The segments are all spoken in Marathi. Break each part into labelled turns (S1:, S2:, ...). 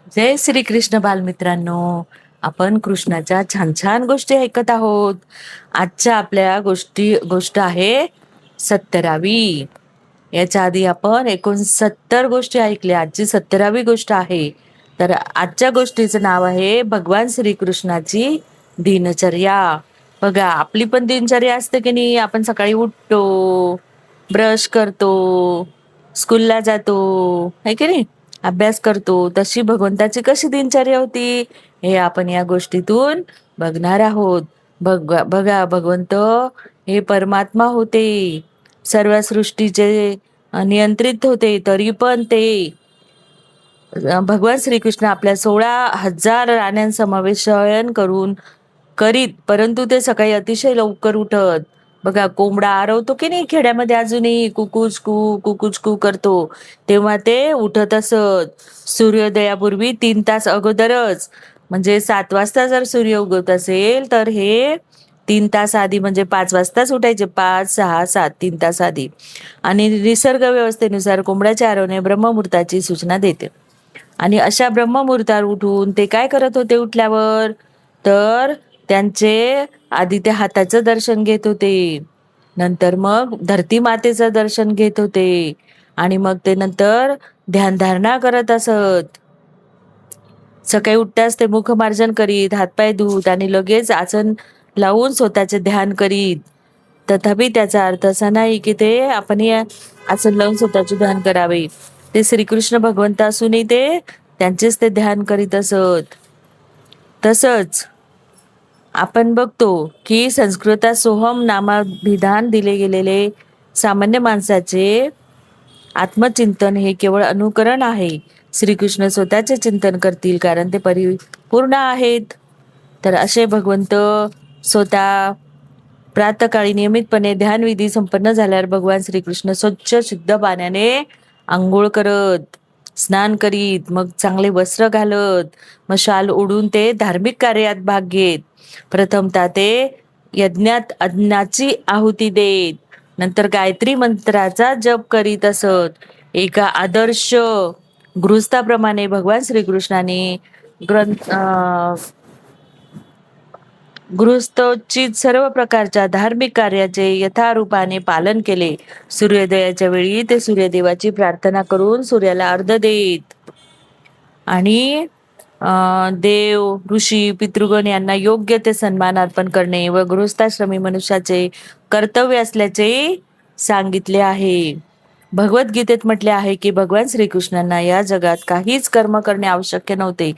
S1: जय श्री कृष्ण बालमित्रांनो. आपण कृष्णाच्या छान छान गोष्टी ऐकत आहोत. आजच्या आपल्या गोष्ट आहे 70वी. याच्या आधी आपण एकूण 70 गोष्टी ऐकल्या. आजची 70वी गोष्ट आहे. तर आजच्या गोष्टीचं नाव आहे भगवान श्रीकृष्णाची दिनचर्या. बघा, आपली पण दिनचर्या असते की नाही. आपण सकाळी उठतो, ब्रश करतो, स्कूलला जातो, है की नाही, अभ्यास करतो. तशी भगवंताची कशी दिनचर्या होती हे आपण या गोष्टीतून बघणार आहोत. बघा, भगवंत हे परमात्मा होते, सर्व सृष्टीचे नियंत्रित होते. तरी पण ते भगवान श्रीकृष्ण आपल्या 16,000 राण्यांसमावेश शयन करीत, परंतु ते सकाळी अतिशय लवकर उठत. बघा, कोंबडा आरवतो की नाही खेड्यामध्ये अजूनही, कुकुच कू करतो, तेव्हा ते उठत असत. सूर्योदयापूर्वी 3 तास अगोदरच, म्हणजे 7 वाजता जर सूर्य उगवत असेल तर हे 3 तास आधी, म्हणजे 5 वाजताच उठायचे. 5, 6, 7, 3 तास आधी. आणि निसर्ग व्यवस्थेनुसार कोंबड्याचे आरवणे ब्रह्ममुहूर्ताची सूचना देते. आणि अशा ब्रह्ममुहूर्तावर उठून ते काय करत होते उठल्यावर? तर त्यांचे आधी ते हाताचं दर्शन घेत होते, नंतर मग धरती मातेचं दर्शन घेत होते, आणि मग ते नंतर ध्यानधारणा करत असत. सकाळी उठताच ते मुखमार्जन करीत, हातपाय धुत आणि लगेच आसन लावून स्वतःचे ध्यान करीत. तथापि त्याचा अर्थ असा नाही की ते आपण या आसन लावून स्वतःचे ध्यान करावे. ते श्रीकृष्ण भगवंत असूनही ते त्यांचेच ते ध्यान करीत असत. तसंच आपण बघतो की संस्कृतात सोहम नामाभिधान दिले गेलेले सामान्य माणसाचे आत्मचिंतन हे केवळ अनुकरण आहे. श्रीकृष्ण स्वतःचे चिंतन करतील, कारण ते परिपूर्ण आहेत. तर असे भगवंत स्वतः प्रातःकाळी नियमितपणे ध्यानविधी संपन्न झाल्यावर भगवान श्रीकृष्ण स्वच्छ शुद्ध पाण्याने आंघोळ करत, स्नान करीत, मग चांगले वस्त्र घालत, मग शाल ओढून ते धार्मिक कार्यात भाग घेत. प्रथमतः ते यज्ञात अन्नाची आहुती देत, नंतर गायत्री मंत्राचा जप करीत असत. एका आदर्श गृहस्थाप्रमाणे भगवान श्रीकृष्णाने गृहस्थोचित सर्व प्रकारच्या धार्मिक कार्याचे यथारूपाने पालन केले. सूर्योदयाच्या वेळी ते सूर्यदेवाची प्रार्थना करून सूर्याला अर्घ्य देत, आणि देव, ऋषी, पितृगण यांना योग्य ते सन्मान अर्पण करणे व गृहस्थाश्रमी मनुष्याचे कर्तव्य असल्याचे सांगितले आहे. भगवद्गीतेत म्हटले आहे की भगवान श्रीकृष्णांना या जगात काहीच कर्म करणे आवश्यक नव्हते,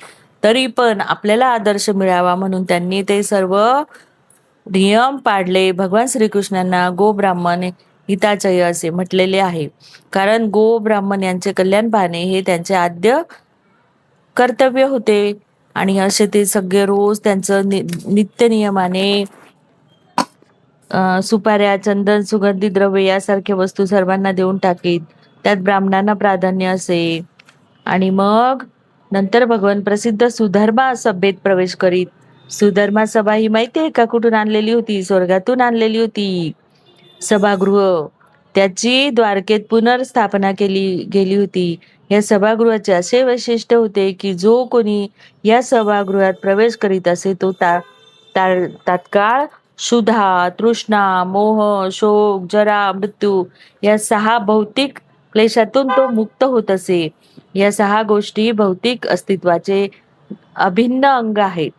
S1: तरी पण आपल्याला आदर्श मिळावा म्हणून त्यांनी ते सर्व नियम पाडले. भगवान श्रीकृष्णांना गो ब्राह्मण हिताचय असे म्हटलेले आहे, कारण गो ब्राह्मण यांचे कल्याण पाहणे हे त्यांचे आद्य कर्तव्य होते. आणि असे ते सगळे रोज त्यांचं नित्य नियमाने सुपाऱ्या, चंदन, सुगंधी द्रव्य यासारख्या वस्तू सर्वांना देऊन टाकीत. त्यात ब्राह्मणांना प्राधान्य असे. आणि मग नंतर भगवान प्रसिद्ध सुधर्मा सभेत प्रवेश करीत. सुधर्मा सभा ही माहिती आहे का कुठून आणलेली होती? स्वर्गातून आणलेली होती सभागृह. त्याची द्वारकेत पुनर्स्थापना केली गेली होती. या सभागृहाचे असे वैशिष्ट्य होते की जो कोणी या सभागृहात प्रवेश करीत असे तो तात्काळ क्षुधा, तृष्णा, मोह, शोक, जरा, मृत्यू या 6 भौतिक क्लेशातून तो मुक्त होत असे. या 6 गोष्टी भौतिक अस्तित्वाचे अभिन्न अंग आहेत.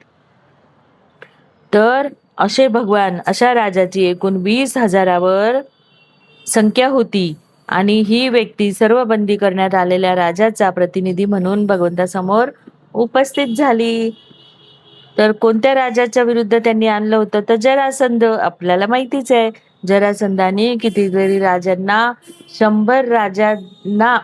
S1: तर असे भगवान, अशा राजाची एकूण 20,000वर संख्या होती, आणि ही व्यक्ती सर्व बंदी करण्यात आलेल्या राजाचा प्रतिनिधी म्हणून भगवंतासमोर उपस्थित झाली. तर कोणत्या राजाच्या विरुद्ध त्यांनी आणलं होतं? तर जरासंध. आपल्याला माहितीच आहे, जरासंधाने कितीतरी राजांना, 100 राजांना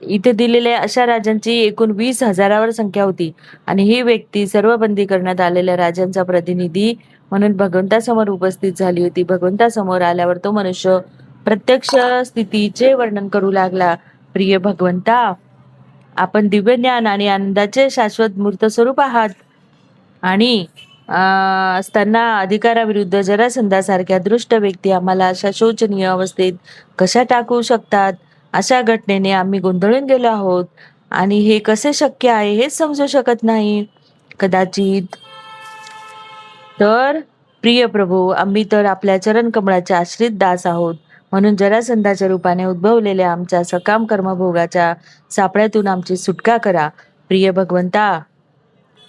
S1: इथे दिलेल्या अशा राजांची एकूण 20,000वर संख्या होती. आणि ही व्यक्ती सर्व बंदी करण्यात आलेल्या राजांचा प्रतिनिधी म्हणून भगवंतासमोर उपस्थित झाली होती. भगवंतासमोर आल्यावर तो मनुष्य प्रत्यक्ष स्थितीचे वर्णन करू लागला. प्रिय भगवंता, आपण दिव्य ज्ञान आणि आनंदाचे शाश्वत मूर्त स्वरूप आहात, आणि असताना अधिकाराविरुद्ध जरासंधासारख्या दृष्ट व्यक्ती आम्हाला अशा शोचनीय अवस्थेत कशा टाकू शकतात? अशा घटनेने आम्ही गोंधळून गेलो आहोत. आणि हे कसे शक्य आहे हेच समजू शकत नाही कदाचित. तर प्रिय प्रभू, आम्ही तर आपल्या चरणकमळाचे आश्रित दास आहोत. म्हणून जरासंधाच्या रूपाने उद्भवलेल्या आमच्या सकाम कर्मभोगाच्या सापळ्यातून आमची सुटका करा. प्रिय भगवंता,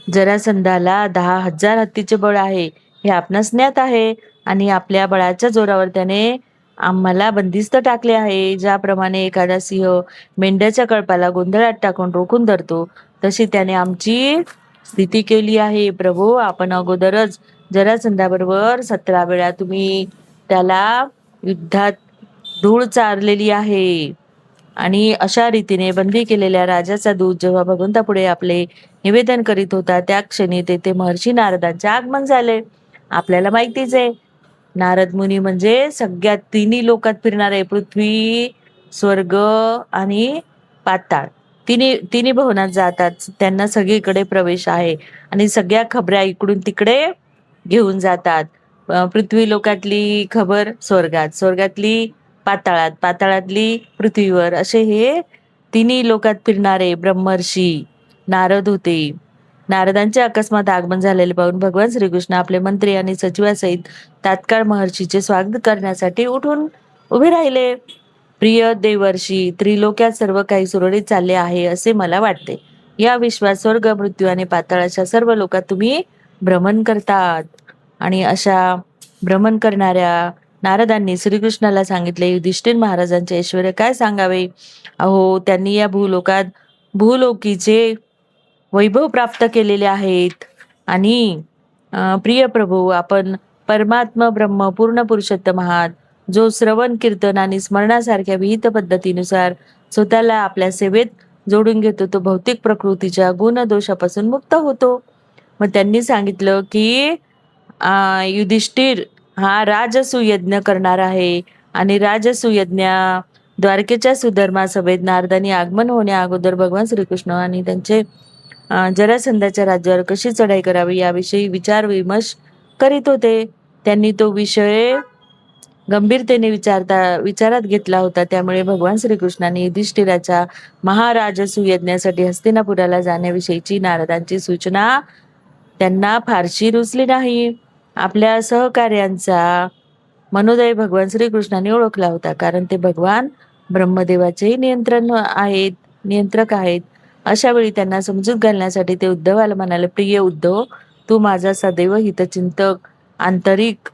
S1: जरासंधाला 10,000 हत्तीचे बळ आहे हे आपणास ज्ञात आहे आणि आपल्या बळाच्या जोरावर त्याने आम्हाला बंदिस्त टाकले आहे. ज्याप्रमाणे एखादा सिंह मेंढ्याच्या कळपाला गोंधळात टाकून रोखून धरतो, तशी त्याने आमची स्थिती केली आहे. प्रभू, आपण अगोदरच जरासंधाबरोबर 17 वेळा तुम्ही त्याला युद्धात धूळ चारलेली आहे. आणि अशा रीतीने बंदी केलेल्या राजाचा दूत जेव्हा भगवंतापुढे आपले निवेदन करीत होता, त्या क्षणी तेथे महर्षी नारदांचे आगमन झाले. आपल्याला माहितीच आहे, नारद मुनी म्हणजे सगळ्यात तिन्ही लोकात फिरणारे, पृथ्वी, स्वर्ग आणि पाताळ. तिन्ही तिन्ही भवनात जातात. त्यांना सगळीकडे प्रवेश आहे आणि सगळ्या खबऱ्या इकडून तिकडे घेऊन जातात. पृथ्वी लोकातली खबर स्वर्गात, स्वर्गातली पाताळात, पाताळातली पृथ्वीवर, असे हे तिन्ही लोकात फिरणारे ब्रह्मर्षी नारद होते. नारदांचे अकस्मात आगमन झालेले पाहून भगवान श्रीकृष्ण आपले मंत्री आणि सचिवासहित तात्काळ महर्षीचे स्वागत करण्यासाठी उठून उभे राहिले. प्रिय देवर्षी, त्रिलोक्यात सर्व काही सुरळीत चालले आहे असे मला वाटते. या विश्वात स्वर्ग, मृत्यू आणि पाताळ अशा सर्व लोकात तुम्ही भ्रमण करतात. आणि अशा भ्रमण करणाऱ्या नारदांनी श्रीकृष्णाला सांगितले, युधिष्ठिर महाराजांचे ऐश्वर्य काय सांगावे. अहो, त्यांनी या भूलोकीचे वैभव प्राप्त केलेले आहेत. आणि प्रिय प्रभू, आपण परमात्मा ब्रह्म पूर्ण पुरुषोत्तम आहात, जो श्रवण, कीर्तन आणि स्मरणासारख्या विहित पद्धतीनुसार स्वतःला आपल्या सेवेत जोडून घेतो, तो भौतिक प्रकृतीच्या गुणदोषापासून मुक्त होतो. मग त्यांनी सांगितलं की युधिष्ठिर हा राजसूयज्ञ करणार आहे आणि राजसूयज्ञ द्वारकेच्या सुधर्मा सभेत नारदांनी आगमन होण्या अगोदर भगवान श्रीकृष्ण आणि त्यांचे जरासंधाच्या राज्यावर कशी चढाई करावी याविषयी विचार विमर्श करीत होते. त्यांनी तो विषय गंभीरतेने विचारात घेतला होता. त्यामुळे भगवान श्रीकृष्णाने युधिष्ठिराच्या महाराजसूयज्ञासाठी हस्तिनापुराला जाण्याविषयीची नारदांची सूचना त्यांना फारशी रुचली नाही. आपल्या सहकार्यांचा मनोदय भगवान श्रीकृष्णाने ओळखला होता, कारण ते भगवान ब्रह्मदेवाचेही नियंत्रक आहेत. अशा वेळी त्यांना समजूत घालण्यासाठी ते उद्धवाला म्हणाले, प्रिय उद्धव, तू माझा सदैव हितचिंतक, आंतरिक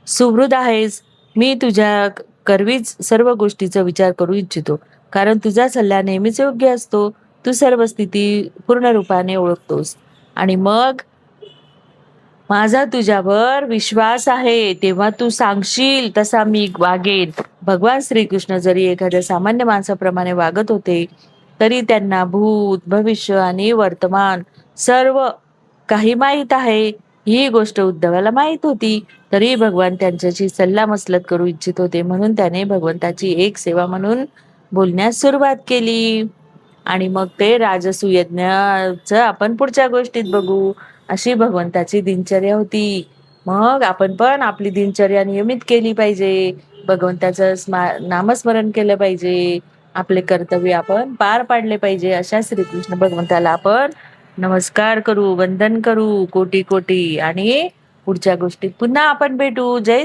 S1: सुहृद आहेस. मी तुझ्या करवीच सर्व गोष्टीचा विचार करू इच्छितो, कारण तुझा सल्ला नेहमीच योग्य असतो. तू सर्व स्थिती पूर्ण रूपाने ओळखतोस आणि मग माझा तुझ्यावर विश्वास आहे. तेव्हा तू सांगशील तसा मी वागेन. भगवान श्रीकृष्ण जरी एखाद्या सामान्य माणसाप्रमाणे वागत होते, तरी त्यांना भूत, भविष्य आणि वर्तमान सर्व काही माहीत आहे. ही गोष्ट उद्धवाला माहीत होती, तरी भगवान त्यांच्याशी सल्लामसलत करू इच्छित होते. म्हणून त्याने भगवंताची एक सेवा म्हणून बोलण्यास सुरुवात केली. आणि मग ते राजसूयज्ञाचं आपण पुढच्या गोष्टीत बघू. अशी भगवंताची दिनचर्या होती. मग आपण पण आपली दिनचर्या नियमित केली पाहिजे. भगवंताचं नामस्मरण केलं पाहिजे. आपले कर्तव्य आपण पार पाडले पाहिजे. अशा श्रीकृष्ण भगवंताला आपण नमस्कार करू, वंदन करू कोटी कोटी. आणि पुढच्या गोष्टीत पुन्हा आपण भेटू. जय